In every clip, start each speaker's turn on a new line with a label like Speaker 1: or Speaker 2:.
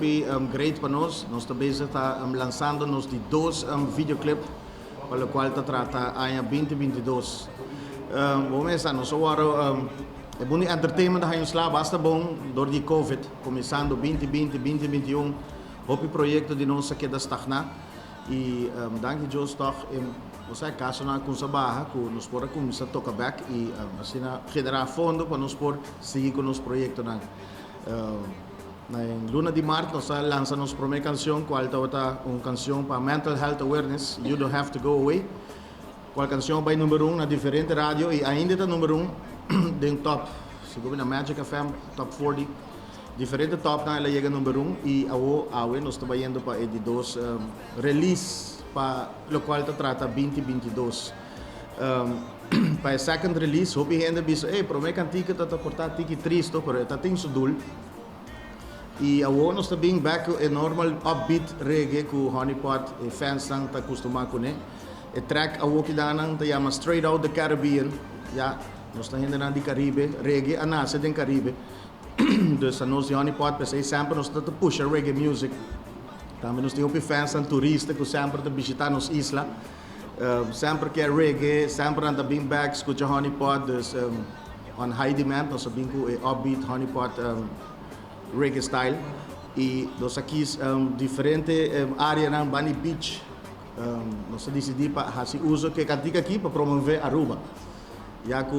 Speaker 1: hopi great para nós também está lançando nos de dois videoclip para o qual trata ano 2022. Vamos começar, nós agora é bom entertainment da gente lá basta bom door die Covid, começando 2020, 2021, hopi projeto de nós que da stagna e danke Deus toch você caso na com barra que nos pode começar a tocar back e assim gerar fundo para nos por seguir com os projetos na luna de março nós lançamos a primeira canção qual é uma canção para mental health awareness, you don't have to go away, qual canção vai número 1 na diferente rádio e ainda está número 1 dentro top, seguro na Magic FM top 40 diferente top na ela chega número 1 e awe nós estamos indo para de dois release para o qual trata 2022 para a second release hope ainda bisa primeira cantica está portar tiki triste pero está tem sudul e awo nós também back é normal upbeat reggae com Honeypot e fans estão acostumados com ele e track awo que dá não te chama Straight Out the Caribbean já nós estamos indo na de Caribe reggae anasa do Caribe dus nós de Honeypot pensei sempre nós estamos push reggae music também nós temos fans e turistas que sempre estão visitando nos islas sempre que é reggae sempre anda bem back escuta Honeypot dus on high demand nós sabemos que é upbeat Honeypot reggae style e nós aqui diferente área na Bunny Beach nós decidimos para fazer uso que cantica aqui para promover Aruba já que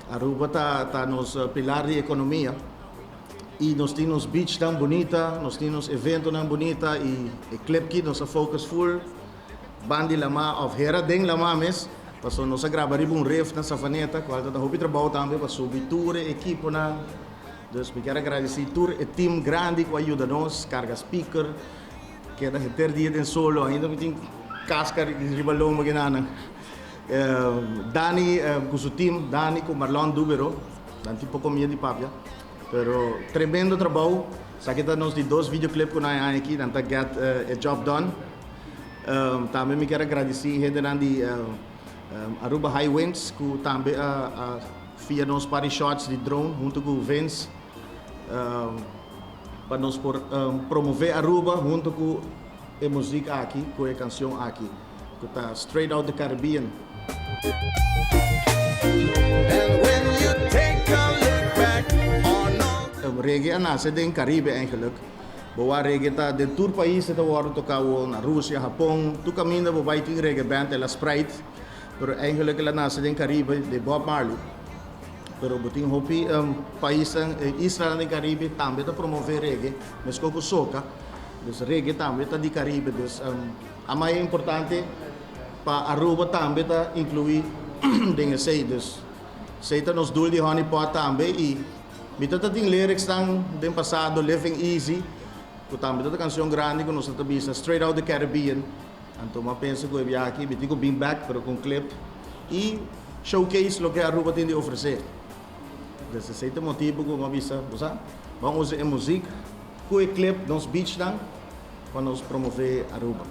Speaker 1: Aruba está nos pilar de economia e nós temos beach tão bonita nós temos evento tão bonita e clip aqui nós focus full bandi lama of hera deng lama mes passou nós gravar ref na safaneta qual está hopi trabalho também para subir tour equipe na dus me quero agradecer tour e team grande que ajuda nós carga speaker que é ter dia em solo ainda me tem casca de ribalão maginana Dani com seu time Dani com Marlon Dubero dan tipo comida de papia pero tremendo trabalho sabe que nós de dois videoclips que nós aqui dan tá get a job done também me quero agradecer gente de Aruba High Winds que também via nos party shots de drone junto com o Vince para nos promover Aruba junto com a música aqui com a canção aqui que está Straight Out the Caribbean. And when you take a look back on reggae nasce do Caribe eigenlijk. Boa reggae está de todo país está worden tocado na Rússia, Japão, tu caminha por vai ter reggae band ela Sprite, pero eigenlijk ela nasce do Caribe de Bob Marley. Pero botin hopi país Israel do Caribe também está promover reggae, mas com soca, dus reggae também está de Caribe, dus a mais importante para Aruba também está incluir dingen sei, dus sei tá nos doel de Honeypot também e mita tá tem lyrics tão do passado Living Easy, que também tá canção grande que nós tá bisa Straight Out the Caribbean, então eu penso que eu vim aqui, mitigo bem back pero com clip e showcase lo que Aruba tem de oferecer. Desse certo motivo que eu avisa, vamos usar a música, com o clipe nos beach para nos promover Aruba.